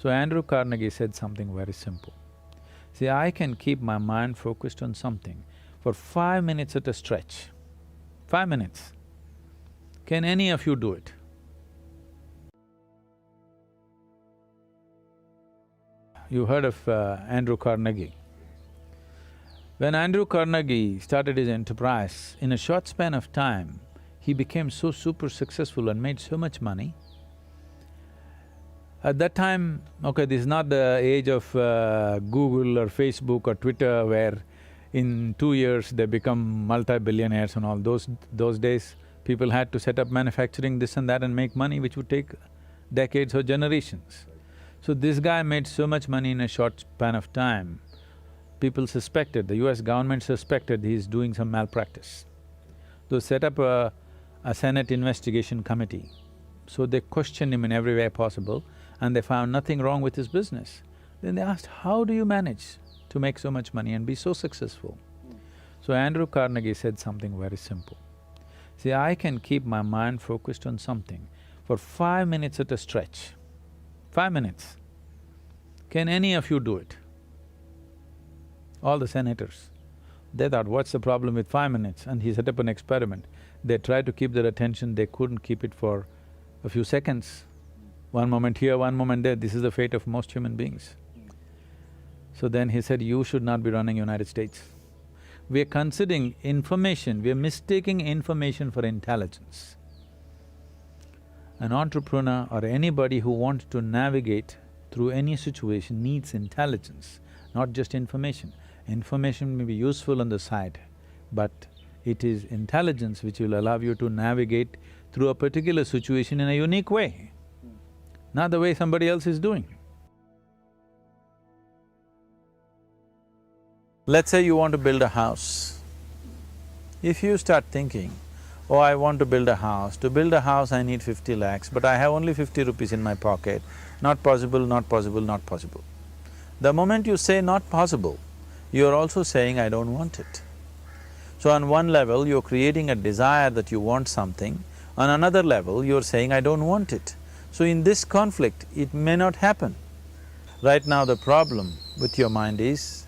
So Andrew Carnegie said something very simple. See, I can keep my mind focused on something for 5 minutes at a stretch. 5 minutes. Can any of you do it? You heard of Andrew Carnegie. When Andrew Carnegie started his enterprise, in a short span of time, he became so super successful and made so much money. At that time, okay, this is not the age of Google or Facebook or Twitter where in 2 years they become multi-billionaires and all. Those days, people had to set up manufacturing this and that and make money which would take decades or generations. So this guy made so much money in a short span of time, people suspected, the US government suspected he's doing some malpractice. They set up a Senate investigation committee. So they questioned him in every way possible and they found nothing wrong with his business. Then they asked, how do you manage to make so much money and be so successful? So Andrew Carnegie said something very simple. See, I can keep my mind focused on something for 5 minutes at a stretch. 5 minutes. Can any of you do it? All the senators. They thought, what's the problem with 5 minutes? And he set up an experiment. They tried to keep their attention, they couldn't keep it for a few seconds. One moment here, one moment there, this is the fate of most human beings. So then he said, you should not be running United States. We are considering information, we are mistaking information for intelligence. An entrepreneur or anybody who wants to navigate through any situation needs intelligence, not just information. Information may be useful on the side, but it is intelligence which will allow you to navigate through a particular situation in a unique way, not the way somebody else is doing. Let's say you want to build a house. If you start thinking, oh, I want to build a house, to build a house I need 50 lakhs, but I have only 50 rupees in my pocket, not possible, not possible, not possible. The moment you say not possible, you're also saying, I don't want it. So on one level, you're creating a desire that you want something, on another level, you're saying, I don't want it. So in this conflict, it may not happen. Right now, the problem with your mind is,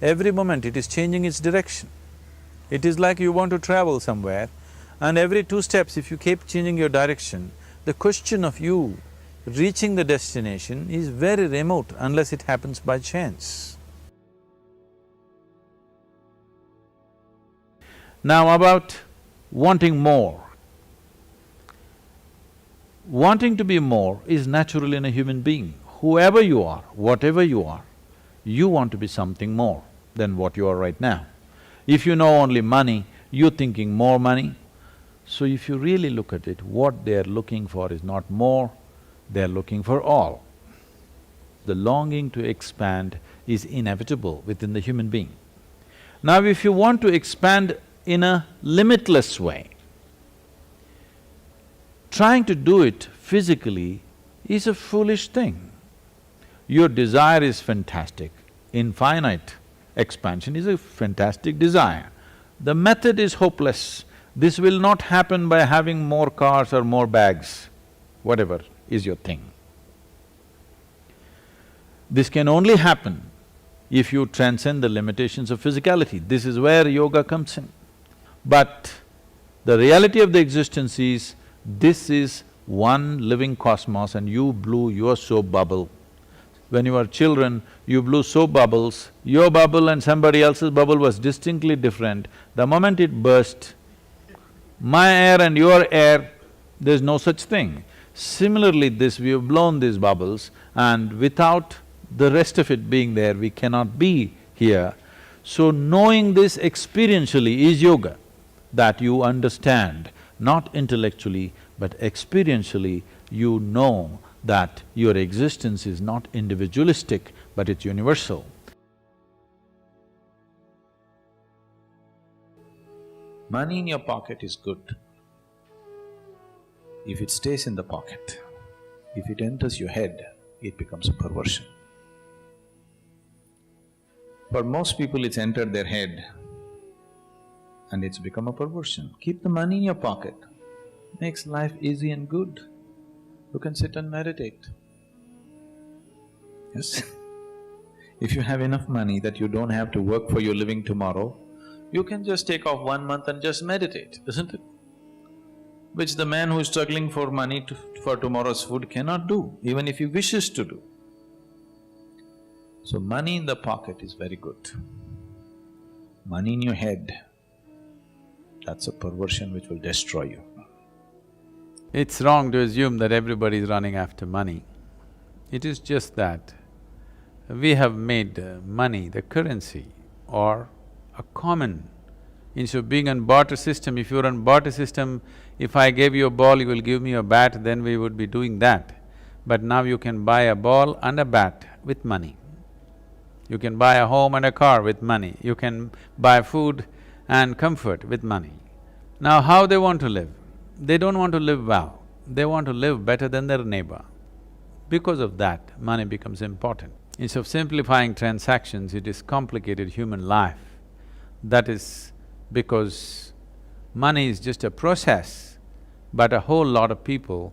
every moment it is changing its direction. It is like you want to travel somewhere, and every 2 steps, if you keep changing your direction, the question of you reaching the destination is very remote unless it happens by chance. Now about wanting more. Wanting to be more is natural in a human being. Whoever you are, whatever you are, you want to be something more than what you are right now. If you know only money, you're thinking more money. So if you really look at it, what they're looking for is not more, they're looking for all. The longing to expand is inevitable within the human being. Now if you want to expand in a limitless way, trying to do it physically is a foolish thing. Your desire is fantastic, infinite expansion is a fantastic desire. The method is hopeless. This will not happen by having more cars or more bags, whatever is your thing. This can only happen if you transcend the limitations of physicality. This is where yoga comes in. But the reality of the existence is, this is one living cosmos and you blew your soap bubble. When you were children, you blew soap bubbles, your bubble and somebody else's bubble was distinctly different. The moment it burst, my air and your air, there's no such thing. Similarly, we have blown these bubbles and without the rest of it being there, we cannot be here. So knowing this experientially is yoga, that you understand, not intellectually, but experientially, you know that your existence is not individualistic, but it's universal. Money in your pocket is good if it stays in the pocket. If it enters your head, it becomes a perversion. For most people, it's entered their head and it's become a perversion. Keep the money in your pocket, makes life easy and good. You can sit and meditate. yes? If you have enough money that you don't have to work for your living tomorrow, you can just take off 1 month and just meditate, isn't it? Which the man who is struggling for money for tomorrow's food cannot do, even if he wishes to do. So money in the pocket is very good. Money in your head, that's a perversion which will destroy you. It's wrong to assume that everybody is running after money. It is just that we have made money the currency or a common. Instead of being on barter system, if you're on barter system, if I gave you a ball, you will give me a bat, then we would be doing that. But now you can buy a ball and a bat with money. You can buy a home and a car with money. You can buy food and comfort with money. Now how they want to live? They don't want to live well, they want to live better than their neighbor. Because of that, money becomes important. Instead of simplifying transactions, it is complicated human life. That is because money is just a process, but a whole lot of people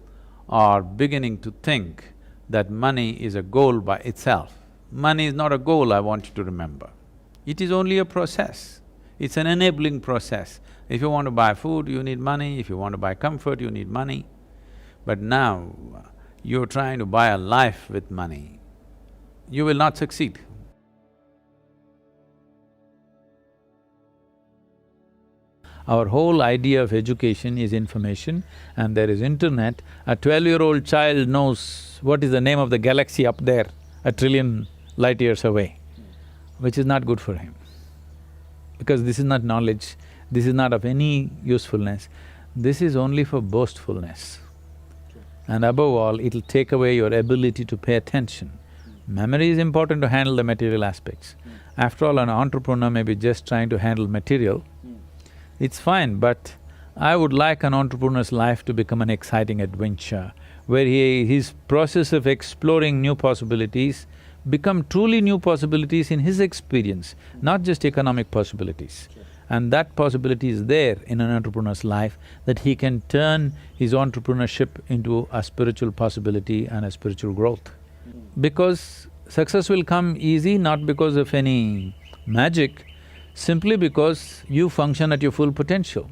are beginning to think that money is a goal by itself. Money is not a goal, I want you to remember. It is only a process, it's an enabling process. If you want to buy food, you need money, if you want to buy comfort, you need money. But now, you're trying to buy a life with money, you will not succeed. Our whole idea of education is information and there is internet. A 12-year-old child knows what is the name of the galaxy up there, a trillion light years away, which is not good for him. Because this is not knowledge, this is not of any usefulness, this is only for boastfulness. And above all, it'll take away your ability to pay attention. Memory is important to handle the material aspects. After all, an entrepreneur may be just trying to handle material, it's fine, but I would like an entrepreneur's life to become an exciting adventure, where his process of exploring new possibilities become truly new possibilities in his experience, not just economic possibilities. And that possibility is there in an entrepreneur's life, that he can turn his entrepreneurship into a spiritual possibility and a spiritual growth. Because success will come easy, not because of any magic, simply because you function at your full potential.